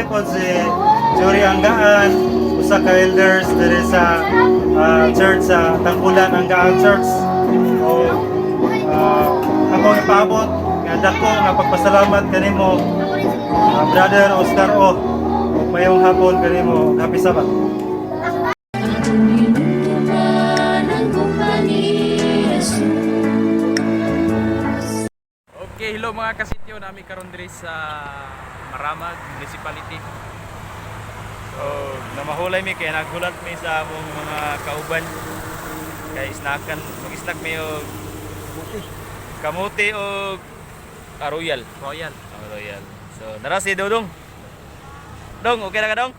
po si Jory Anggaan, usa ka elders diri sa church sa Tangkulan Anggaan Church. O ako ipaabot nga dako nga pagpasalamat kanimo Brother Oscar O. Mayong hapon kanimo. Happy Sabbath. Okay, hello mga kasityo, nami karon diri sa Maramag Municipality. So, namahulay mi kaya naghulat mi sa among mga kauban. Kay snakan, mag-snack mi og kamuti og royal. Royal. Royal. So, nara si Dodong. Dong, okay na ka dong?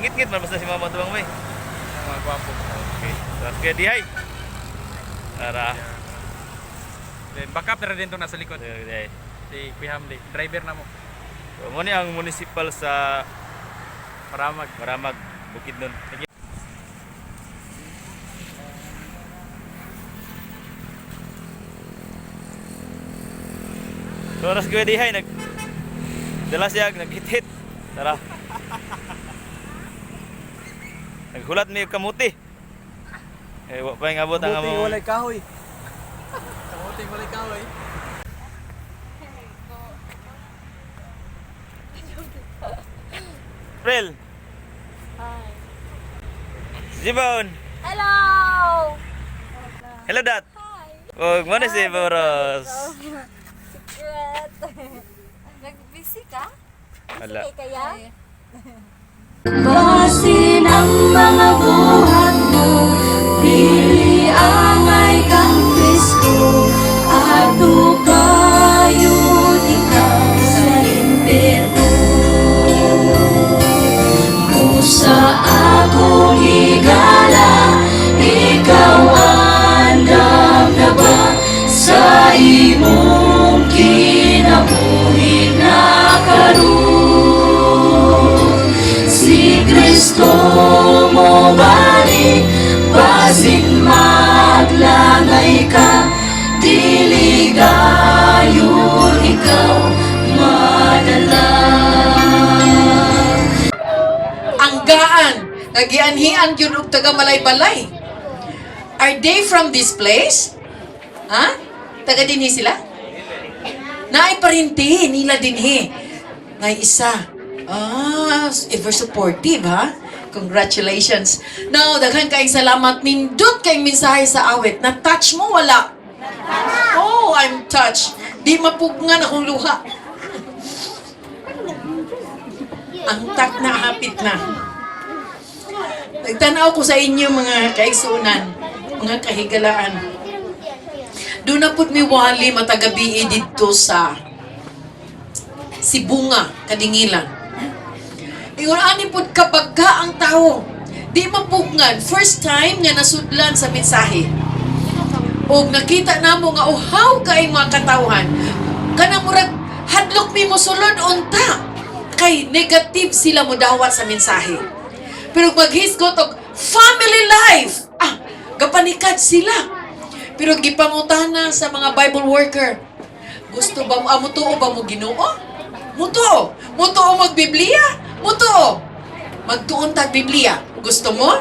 Ngit-ngit man basta si Mama Tuwang may. Mga gwapo. Okay. So, kaya dihay. Tara. Then backup na rin itong nasa likod. Si Kuya Hamdi, driver na mo. So, muna ang municipal sa Maramag, Bukidnon. So, oras Kuya dihay, dala siya, nag-hit-hit. Tara. Naghulat mi kamuti. Eh, wa pa yung abot ang among... Kamuti walay kahoy. Kamuti walay kahoy. April. Hi. Jibon. Hello! Hello, Dad. Hi! Oh, mana si Boros? Secret! Nag-busy ka? Wala. Busy kaya? Basin ang mga buhat mo, dili angay kang Kristo, ato kayo ikaw sa impyerno. Sa akong higala, ikaw andam na ba sa imong kinabuhi na karon? Si Kristo mo balik, basin maglangay ka, dili gayon ikaw madala. Anggaan, nagianhian yun og taga Malay-Balay. Are they from this place? Ha? Taga dinhi sila? Naay parinti nila dinhi. Ngay isa. Ever supportive ha? Congratulations. Now, daghan kaayong salamat. Nindot kayong mensahe sa awit. Na-touch mo, wala? Oh, I'm touched. Di mapugngan akong luha. Ang tak na hapit na. Nagtanaw ko sa inyo mga kaigsunan, mga kahigalaan. Doon na pud mi wali matagabi dito sa Sibunga, Kadingilan. Ingon ani pud kabagga ang tao. Di mapugngan, first time nga nasudlan sa mensahe. Og nakita namo nga uhaw kay mga katawhan. Kanang murag hadlok mi mo sulod unta. Kay negative sila mo dawat sa mensahe. Pero maghisgot og family life. Gapanikad sila. Pero gipangutana sa mga Bible worker. Gusto ba mo mutuo ba mo Ginoo? Mutuo. Mutuo magbiblia? Mutuo. Magtuon tag Biblia. Gusto mo?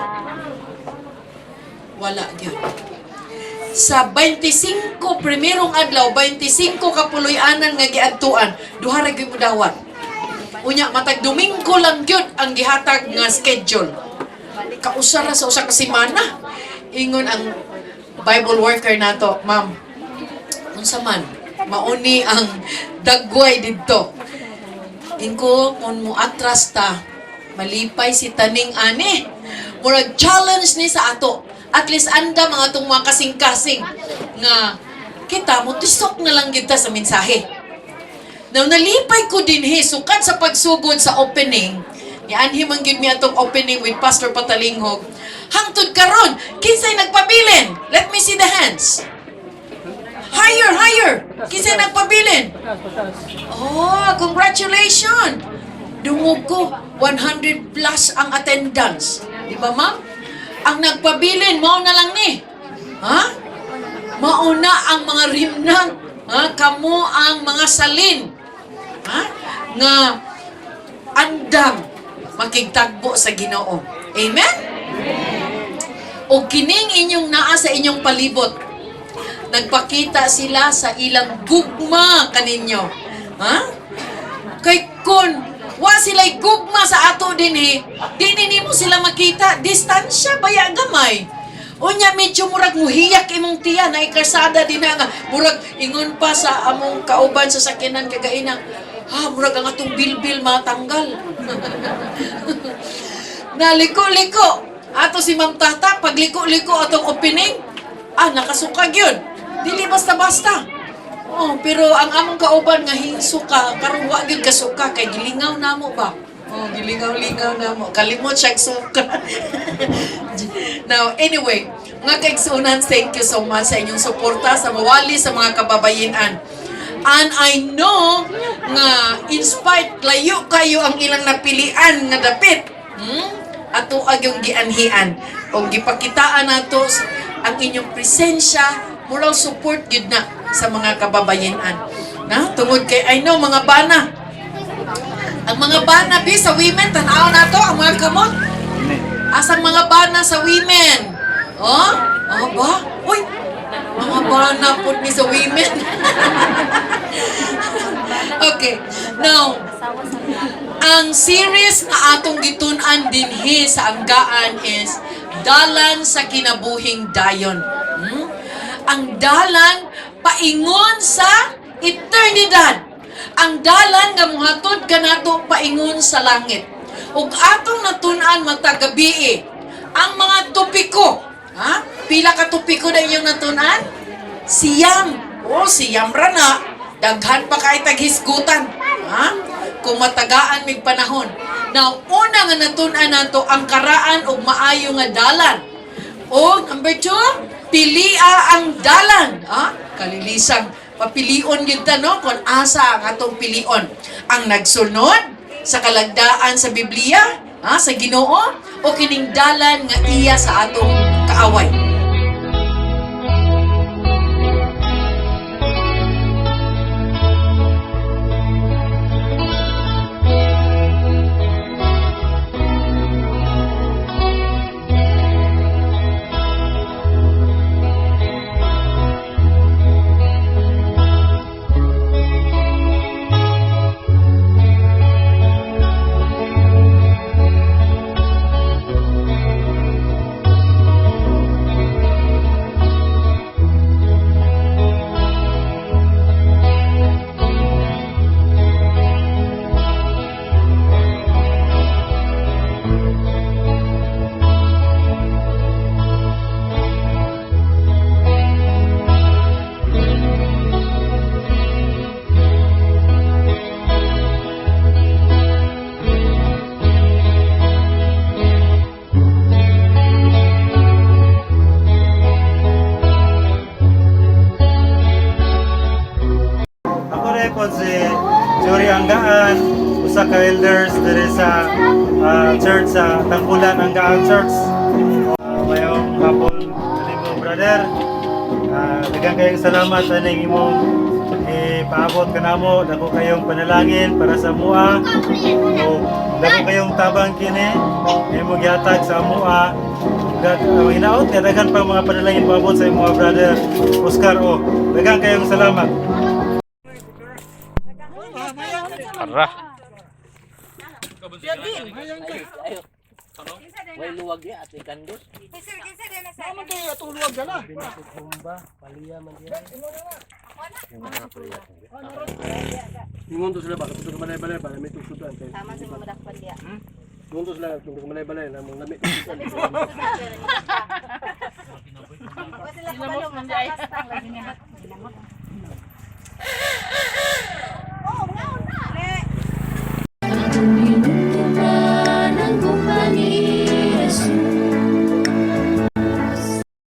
Wala gyud. Sa 25 primerong adlaw, 25 kapuloy-anan nga giadtuan, duha ra gyud mo dawat. Unya matag Domingo lang gyud ang gihatag nga schedule. Kausara sa usa ka semana. Ingon ang Bible worker nato, ma'am. Unsa man mauni ang dagway didto. Ingko kun mo atras ta, malipay si taning ani. Murag challenge ni sa ato. At least anda mga tong mga kasing-kasing nga kita mo tisok na lang gyud ta sa mensahe. Now, nalipay ko din sukad sa pagsugod sa opening. Nianhi man gyud mi atong opening with Pastor Patalinghog. Hangtod karon, kinsay nagpabilin? Let me see the hands. Higher, higher. Kinsay nagpabilin? Oh, congratulations. Dungog ko, 100 plus ang attendance. Di ba, ma'am? Ang nagpabilin, mao na lang ni. Ha? Mauna ang mga rimnang. Ha? Kamo ang mga salin. Ha? nga andam makigtagbo sa Ginoo. Amen? O kining inyong naa sa inyong palibot, nagpakita sila sa ilang gugma kaninyo. Ha? Kay kun wa sila'y gugma sa ato din di nimo sila makita, distansya baya gamay. Unya medyo murag muhiyak imong tiya na ikarsada din nga murag ingon pa sa among kauban sa sakyanan kagainang murag ang atong bilbil matanggal. Naliko-liko ato si Ma'am Tata pagliko-liko atong opening nakasukag yun dili basta-basta. Pero ang among kauban nga hinsuka karon wa gyud kasuka kay gilingaw namo ba. Gilingaw-lingaw namo. Kalimot siya suka. Now, anyway, mga kaigsunan, thank you so much sa inyong suporta sa mawali sa mga kababayan. And I know nga inspired layo kayo ang ilang napilian nga dapit. Ato yung gianhian. O gipakitaan nato ang inyong presensya, moral support yun na sa mga kababayan. Tungod kay I know mga bana. Ang mga bana sa women, tanaw na to, ang mga kamot. Asang mga bana sa women? Ba? Uy, mga bana po ni sa women. Okay, now, ang series na atong gitun-an dinhi sa anggaan is Dalan sa Kinabuhing Dayon. Ang dalan paingon sa eternidad. Ang dalan nga muhatod kanato paingon sa langit. Ug atong natun-an matag gabi ang mga topiko. Pila ka topiko na inyong natun-an? Siyam. Siyam ra na. Daghan pa kay taghisgutan. Kung matagaan mig panahon. Now, una nga natun-an nato ang karaan ug maayo nga dalan. O number 2, pilia ang dalan. Kalilisang papilion yun no? Kung asa ang atong pilion. Ang nagsunod sa kalagdaan sa Biblia, sa Ginoo, o kining dalan nga iya sa atong kaaway. Anggaan, usa ka elders diri sa church sa Tangkulan Anggaan Church. Mayong hapon kanimo brother. Daghang kayong salamat sa ning imong ipaabot kanamo. Dako kayong panalangin para sa mua. O dako kayong tabang kini imong gihatag sa mua. Hinaot nga daghan pa mga panalangin paabot sa imong brother Oscar. Daghang kayong salamat. Para. May luwag ya at ikandos. Sama kayo atong luwag na. Ingon to sila ba katong balay-balay para may tusudan kay. sa mga dakpan dia. Ingon to sila katong balay-balay na mong lamit. Wala sila kabalo, masakastang lagi niya.